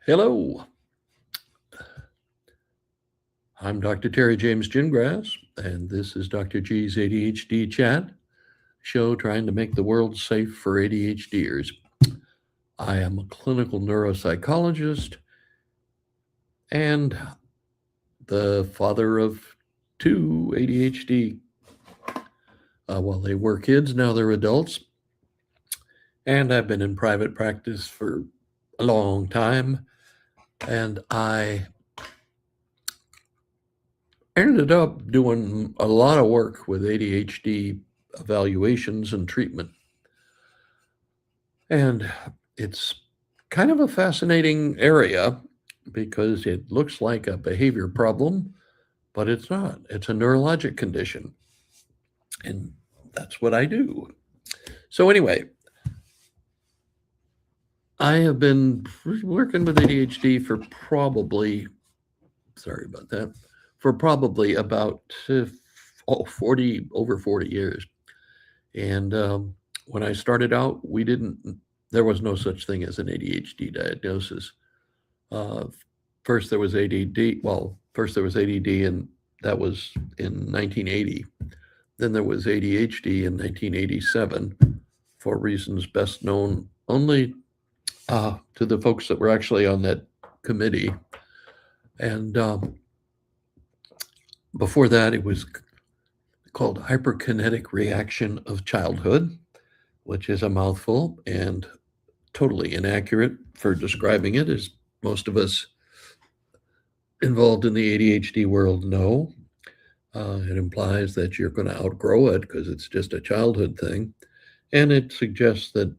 Hello, I'm Dr. Terry James Gingrass, and this is Dr. G's ADHD Chat show trying to make the world safe for ADHDers. I am a clinical neuropsychologist and the father of two ADHD. Well, they were kids, now they're adults. And I've been in private practice for a long time, and I ended up doing a lot of work with ADHD evaluations and treatment. And it's kind of a fascinating area because it looks like a behavior problem, but it's not. It's a neurologic condition. And that's what I do. So, anyway, I have been working with ADHD for probably, sorry about that, for probably about 40, over 40 years. And when I started out, there was no such thing as an ADHD diagnosis. Uh, First, there was ADD. Well, first there was ADD, and that was in 1980. Then there was ADHD in 1987, for reasons best known only to the folks that were actually on that committee. And before that, it was called hyperkinetic reaction of childhood, which is a mouthful and totally inaccurate for describing it, as most of us involved in the ADHD world know. It implies that you're going to outgrow it because it's just a childhood thing. And it suggests that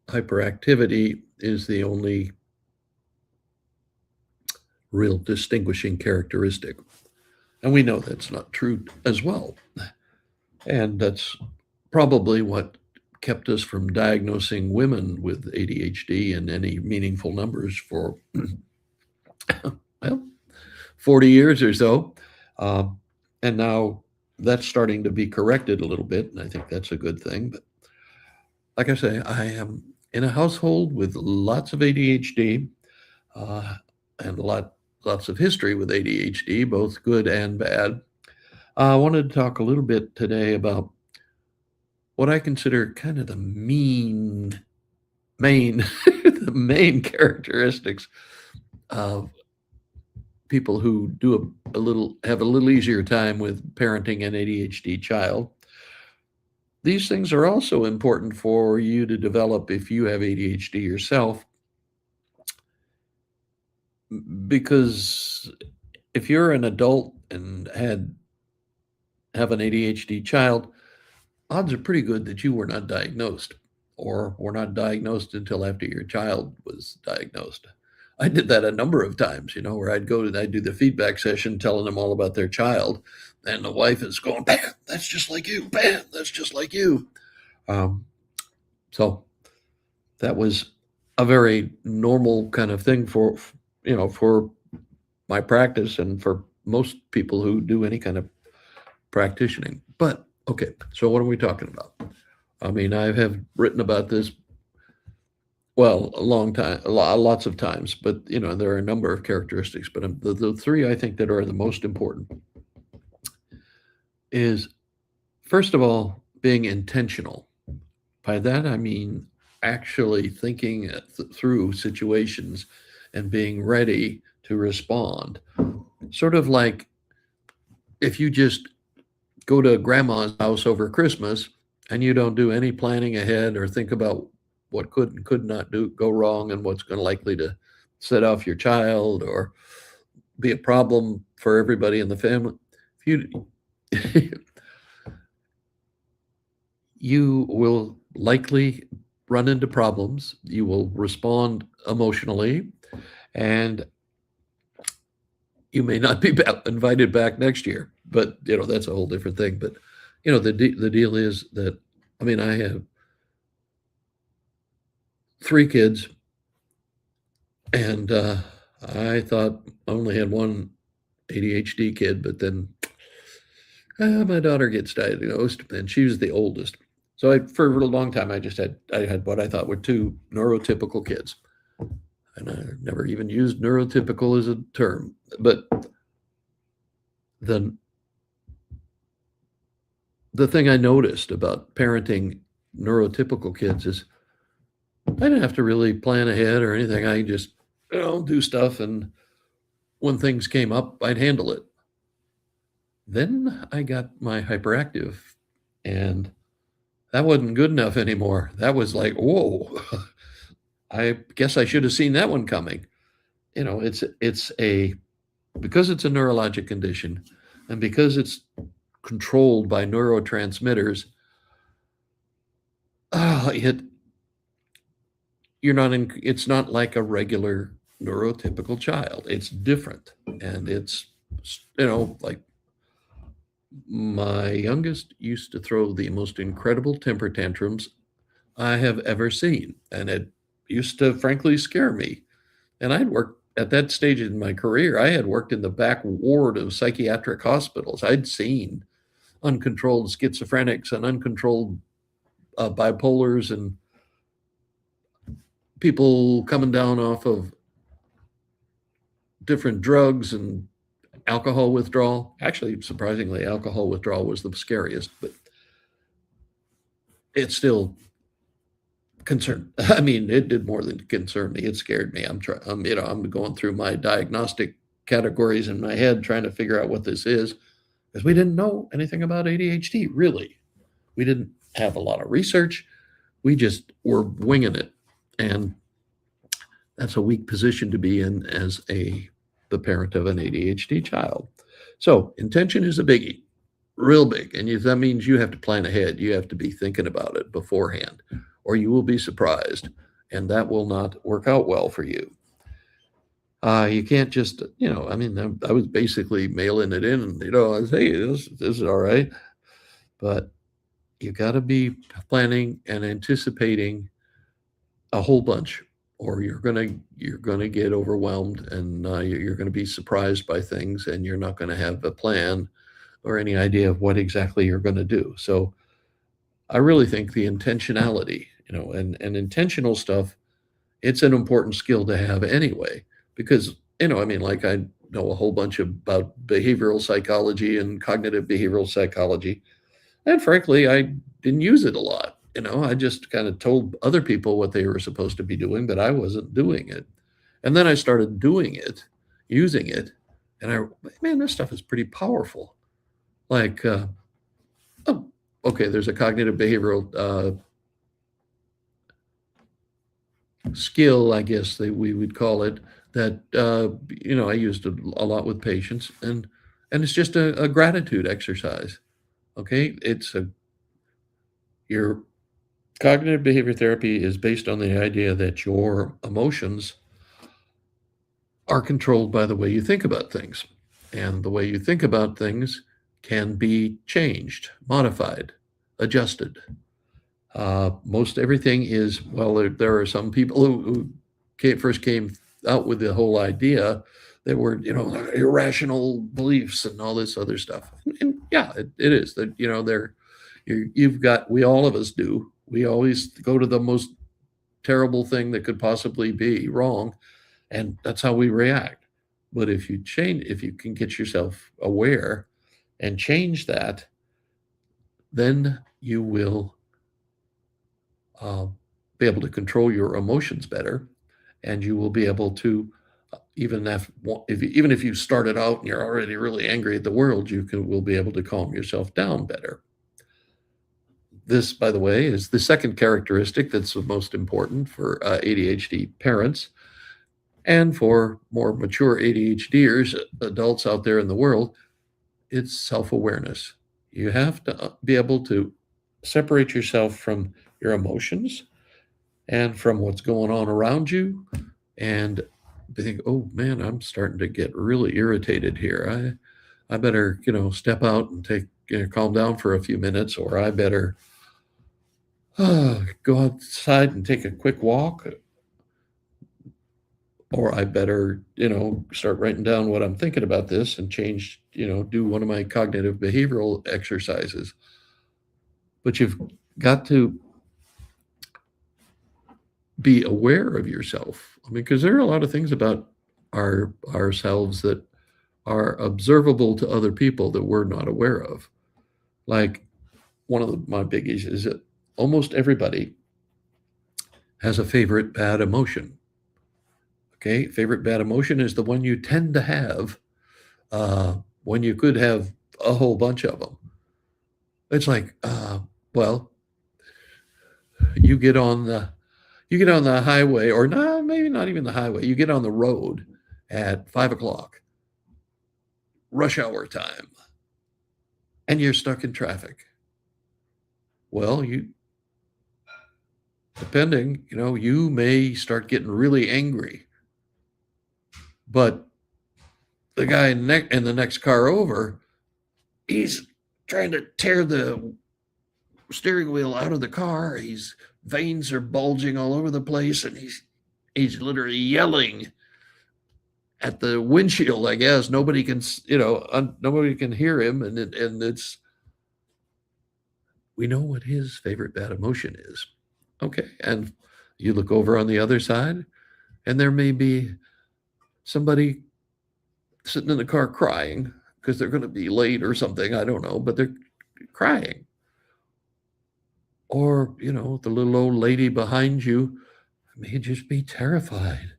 hyperactivity is the only real distinguishing characteristic. And we know that's not true as well. And that's probably what kept us from diagnosing women with ADHD in any meaningful numbers for, well, 40 years or so. And now that's starting to be corrected a little bit, and I think that's a good thing. But like I say, I am in a household with lots of ADHD and lots of history with ADHD, both good and bad. I wanted to talk a little bit today about what I consider kind of the the main characteristics of people who have a little easier time with parenting an ADHD child. These things are also important for you to develop if you have ADHD yourself, because if you're an adult and have an ADHD child, odds are pretty good that you were not diagnosed or were not diagnosed until after your child was diagnosed. I did that a number of times, where I'd do the feedback session telling them all about their child, and the wife is going, "Bam, that's just like you. Bam, that's just like you." So that was a very normal kind of thing for my practice and for most people who do any kind of practicing. But okay, so what are we talking about? I mean, I have written about this, well, a long time, lots of times, but there are a number of characteristics. But the three I think that are the most important is, first of all, being intentional. By that I mean actually thinking through situations and being ready to respond. Sort of like if you just go to grandma's house over Christmas and you don't do any planning ahead or think about what could and could not go wrong and what's going to likely to set off your child or be a problem for everybody in the family, you will likely run into problems. You will respond emotionally, and you may not be invited back next year. But that's a whole different thing. But the deal is that, I mean, I have 3 kids, and I thought I only had one ADHD kid, but then my daughter gets diagnosed, and she was the oldest. So for a long time, I had what I thought were 2 neurotypical kids, and I never even used neurotypical as a term. But the the thing I noticed about parenting neurotypical kids is I didn't have to really plan ahead or anything. I just, do stuff, and when things came up, I'd handle it. Then I got my hyperactive, and that wasn't good enough anymore. That was like, whoa, I guess I should have seen that one coming. It's a because it's a neurologic condition, and because it's controlled by neurotransmitters, it you're not in it's not like a regular neurotypical child. It's different, and it's like my youngest used to throw the most incredible temper tantrums I have ever seen, and it used to frankly scare me. And I'd worked at that stage in my career, I had worked in the back ward of psychiatric hospitals. I'd seen uncontrolled schizophrenics and uncontrolled bipolars and people coming down off of different drugs and alcohol withdrawal. Actually, surprisingly, alcohol withdrawal was the scariest, but it still concerned. I mean, it did more than concern me. It scared me. I'm going through my diagnostic categories in my head trying to figure out what this is because we didn't know anything about ADHD, really. We didn't have a lot of research. We just were winging it. And that's a weak position to be in as the parent of an ADHD child. So intention is a biggie, real big. And that means you have to plan ahead. You have to be thinking about it beforehand, or you will be surprised, and that will not work out well for you. You can't just, I was basically mailing it in, and, I was, hey, this is all right. But you got to be planning and anticipating a whole bunch, or you're gonna get overwhelmed, and you're gonna be surprised by things, and you're not gonna have a plan or any idea of what exactly you're gonna do. So I really think the intentionality, and intentional stuff, it's an important skill to have anyway, because, like I know a whole bunch about behavioral psychology and cognitive behavioral psychology. And frankly, I didn't use it a lot. I just kind of told other people what they were supposed to be doing, but I wasn't doing it. And then I started doing it, using it, and man, this stuff is pretty powerful. Like, oh, okay, there's a cognitive behavioral skill, I guess that we would call it, that I used a lot with patients, and it's just a gratitude exercise. Okay, your cognitive behavior therapy is based on the idea that your emotions are controlled by the way you think about things. And the way you think about things can be changed, modified, adjusted. Most everything is, well, there are some people who first came out with the whole idea that were, irrational beliefs and all this other stuff. And yeah, it is that, we all of us do. We always go to the most terrible thing that could possibly be wrong, and that's how we react. But if you can get yourself aware and change that, then you will be able to control your emotions better, and you will be able to even if you started out and you're already really angry at the world, will be able to calm yourself down better. This, by the way, is the second characteristic that's the most important for ADHD parents and for more mature ADHDers, adults out there in the world. It's self-awareness. You have to be able to separate yourself from your emotions and from what's going on around you, and think, oh man, I'm starting to get really irritated here. I better, step out and calm down for a few minutes, or I better go outside and take a quick walk, or I better, start writing down what I'm thinking about this and change, do one of my cognitive behavioral exercises. But you've got to be aware of yourself. I mean, because there are a lot of things about ourselves that are observable to other people that we're not aware of. Like one of my biggies is that almost everybody has a favorite bad emotion. Okay, favorite bad emotion is the one you tend to have when you could have a whole bunch of them. It's like, well, you get on the highway, or not, maybe not even the highway. You get on the road at 5 o'clock, rush hour time, and you're stuck in traffic. Well, depending, you may start getting really angry, but the guy in the next car over, he's trying to tear the steering wheel out of the car. His veins are bulging all over the place, and he's literally yelling at the windshield. I guess nobody can, nobody can hear him, and it's, we know what his favorite bad emotion is. Okay, and you look over on the other side, and there may be somebody sitting in the car crying because they're going to be late or something. I don't know, but they're crying. Or, the little old lady behind you may just be terrified,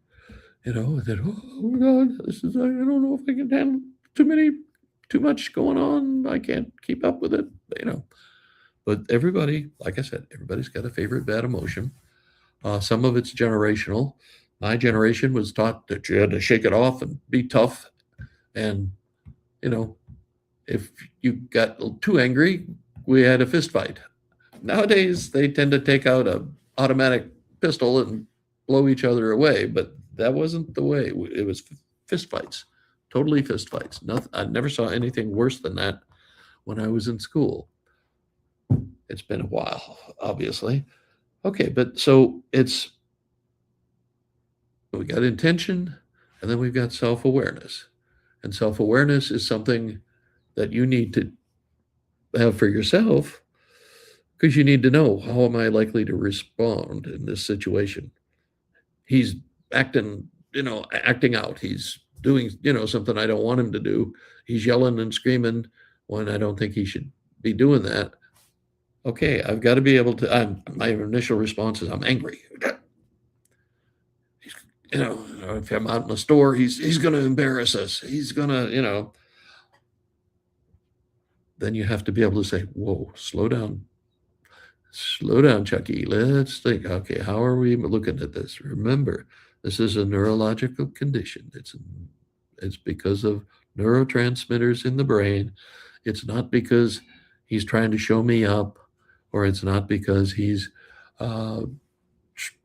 that, oh my God, I don't know if I can handle too much going on. I can't keep up with it, But everybody, like I said, everybody's got a favorite bad emotion. Some of it's generational. My generation was taught that you had to shake it off and be tough. And, if you got too angry, we had a fist fight. Nowadays, they tend to take out an automatic pistol and blow each other away, but that wasn't the way. It was fist fights, totally fist fights. I never saw anything worse than that when I was in school. It's been a while, obviously. Okay, but so we got intention, and then we've got self-awareness. And self-awareness is something that you need to have for yourself, because you need to know, how am I likely to respond in this situation? He's acting out. He's doing, something I don't want him to do. He's yelling and screaming when I don't think he should be doing that. Okay, I've got to be able to, my initial response is I'm angry. If I'm out in the store, he's going to embarrass us. He's going to, then you have to be able to say, whoa, slow down. Slow down, Chucky. Let's think. Okay, how are we looking at this? Remember, this is a neurological condition. It's because of neurotransmitters in the brain. It's not because he's trying to show me up, or it's not because he's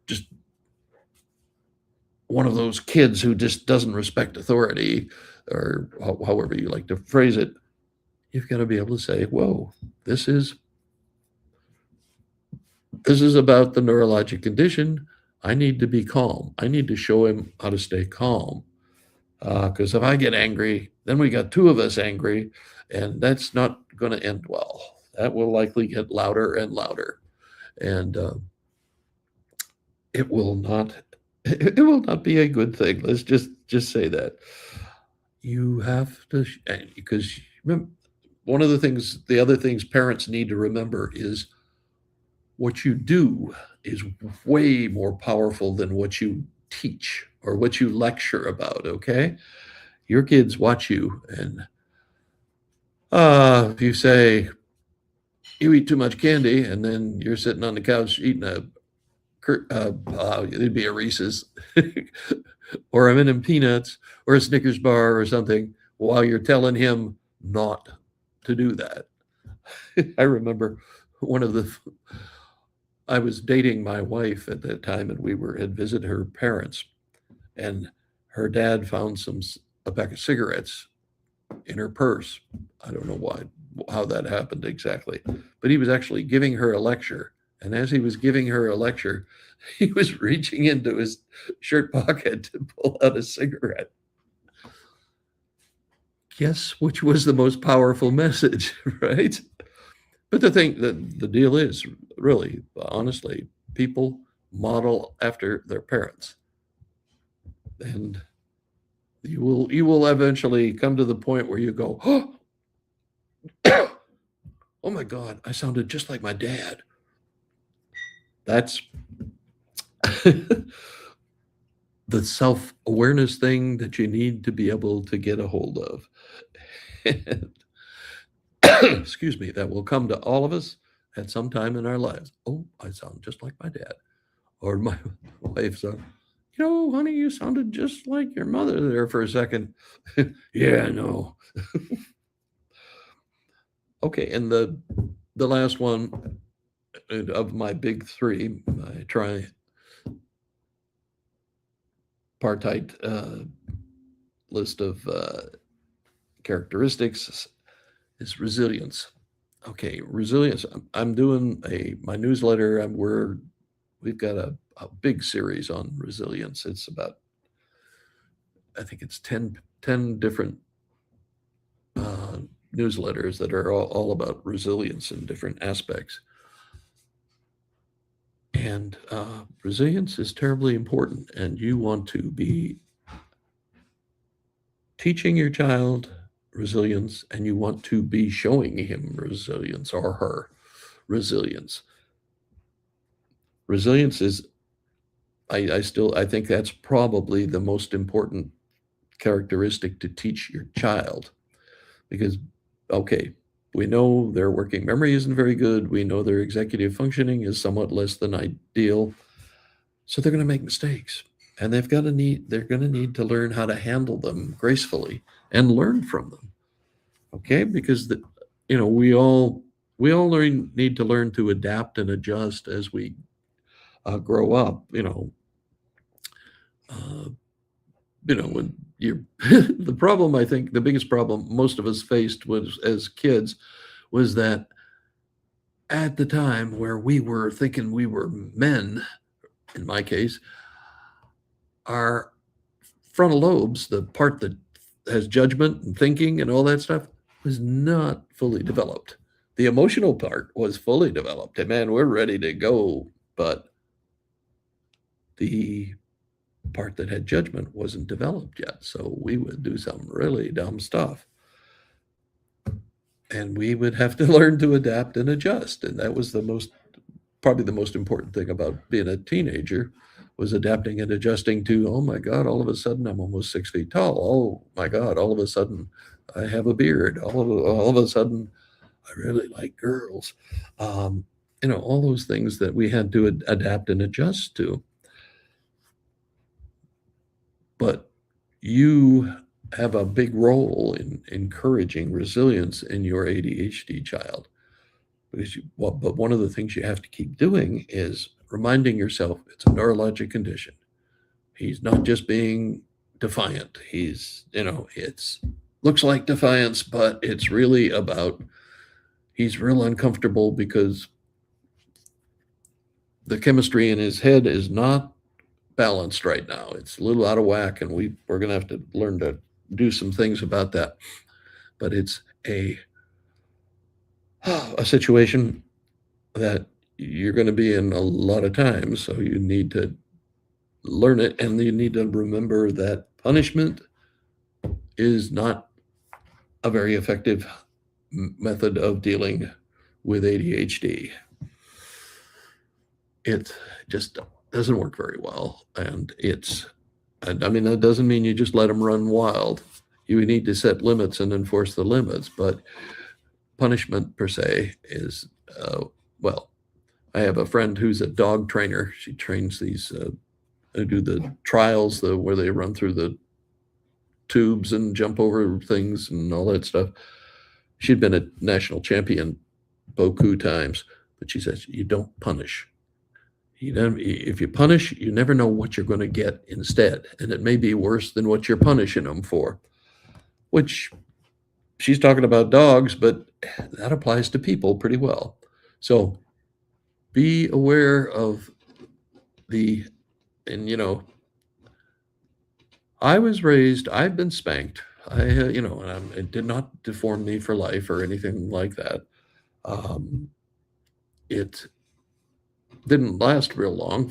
just one of those kids who just doesn't respect authority, or however you like to phrase it. You've got to be able to say, whoa, this is about the neurologic condition. I need to be calm. I need to show him how to stay calm. Because if I get angry, then we got two of us angry, and that's not going to end well. That will likely get louder and louder, and it will not be a good thing. Let's just say that. You have to, because remember, the other things parents need to remember is, what you do is way more powerful than what you teach or what you lecture about, okay? Your kids watch you, and if you say, you eat too much candy, and then you're sitting on the couch eating it'd be a Reese's or M&M peanuts or a Snickers bar or something, while you're telling him not to do that. I remember I was dating my wife at that time, and had visited her parents, and her dad found a pack of cigarettes in her purse. I don't know how that happened exactly, but he was actually giving her a lecture. And as he was giving her a lecture, he was reaching into his shirt pocket to pull out a cigarette. Guess which was the most powerful message, right? But the deal is, really, honestly, people model after their parents. And you will eventually come to the point where you go, oh my God, I sounded just like my dad. That's the self-awareness thing that you need to be able to get a hold of. And, excuse me, that will come to all of us at some time in our lives. Oh, I sound just like my dad. Or my wife said, honey, you sounded just like your mother there for a second. Yeah, I know. Okay, and the last one of my big three, my tripartite list of characteristics is resilience. Okay, resilience. I'm doing my newsletter. We've got a big series on resilience. It's about, I think it's 10 different newsletters that are all about resilience in different aspects. And resilience is terribly important, and you want to be teaching your child resilience, and you want to be showing him resilience or her resilience. Resilience is, I think that's probably the most important characteristic to teach your child, because, okay, we know their working memory isn't very good. We know their executive functioning is somewhat less than ideal. So they're going to make mistakes, and they're going to need to learn how to handle them gracefully and learn from them. Okay, because we all need to learn to adapt and adjust as we grow up. Uh, when you're the problem, I think the biggest problem most of us faced was as kids was that at the time where we were thinking we were men, in my case, our frontal lobes, the part that has judgment and thinking and all that stuff, was not fully developed. The emotional part was fully developed. And man, we're ready to go. But the part that had judgment wasn't developed yet. So we would do some really dumb stuff. And we would have to learn to adapt and adjust. And that was probably the most important thing about being a teenager, was adapting and adjusting to, oh my God, all of a sudden I'm almost 6 feet tall. Oh my God, all of a sudden I have a beard. All of a sudden I really like girls. All those things that we had to adapt and adjust to. But you have a big role in encouraging resilience in your ADHD child. But one of the things you have to keep doing is reminding yourself it's a neurologic condition. He's not just being defiant. It's looks like defiance, but it's really about he's real uncomfortable because the chemistry in his head is not balanced right now. It's a little out of whack, and we're going to have to learn to do some things about that. But it's a situation that you're going to be in a lot of times, so you need to learn it, and you need to remember that punishment is not a very effective method of dealing with ADHD. It just doesn't work very well, and that doesn't mean you just let them run wild. You need to set limits and enforce the limits, but punishment per se is, I have a friend who's a dog trainer. She trains these, they do the trials, where they run through the tubes and jump over things and all that stuff. She'd been a national champion beaucoup times, but she says, you don't punish. If you punish, you never know what you're going to get instead. And it may be worse than what you're punishing them for, which she's talking about dogs, but that applies to people pretty well. So be aware of I've been spanked. It did not deform me for life or anything like that. It Didn't last real long,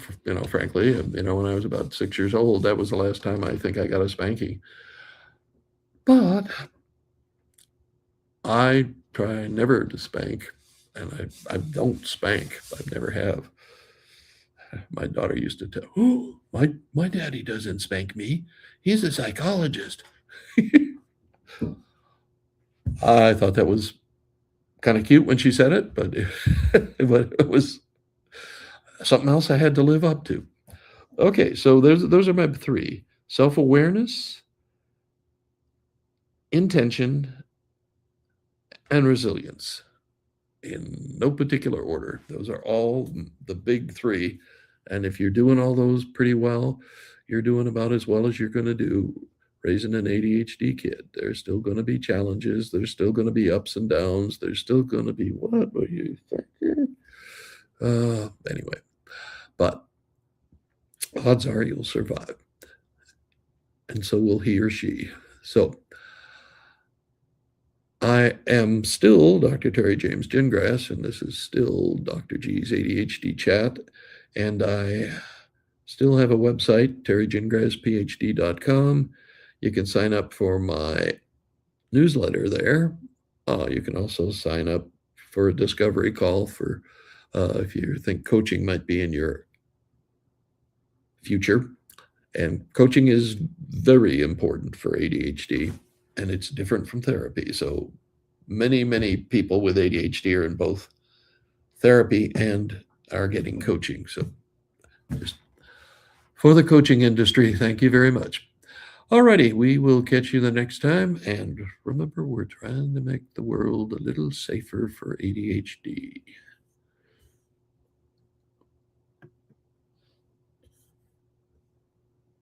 frankly. When I was about 6 years old, that was the last time I think I got a spanking. But I try never to spank, and I don't spank. I never have. My daughter used to tell, "Oh, my daddy doesn't spank me. He's a psychologist." I thought that was kind of cute when she said it, but but it was something else I had to live up to. Okay, so those are my three: self-awareness, intention, and resilience. In no particular order. Those are all the big three. And if you're doing all those pretty well, you're doing about as well as you're going to do raising an ADHD kid. There's still going to be challenges. There's still going to be ups and downs. There's still going to be, what were you thinking? Anyway, but odds are you'll survive. And so will he or she. So I am still Dr. Terry James Gingras, and this is still Dr. G's ADHD chat. And I still have a website, terrygingrasphd.com. You can sign up for my newsletter there. You can also sign up for a discovery call for if you think coaching might be in your future. And coaching is very important for ADHD, and it's different from therapy. So many people with ADHD are in both therapy and are getting coaching. So just for the coaching industry, thank you very much. Alrighty, we will catch you the next time. And remember, we're trying to make the world a little safer for ADHD.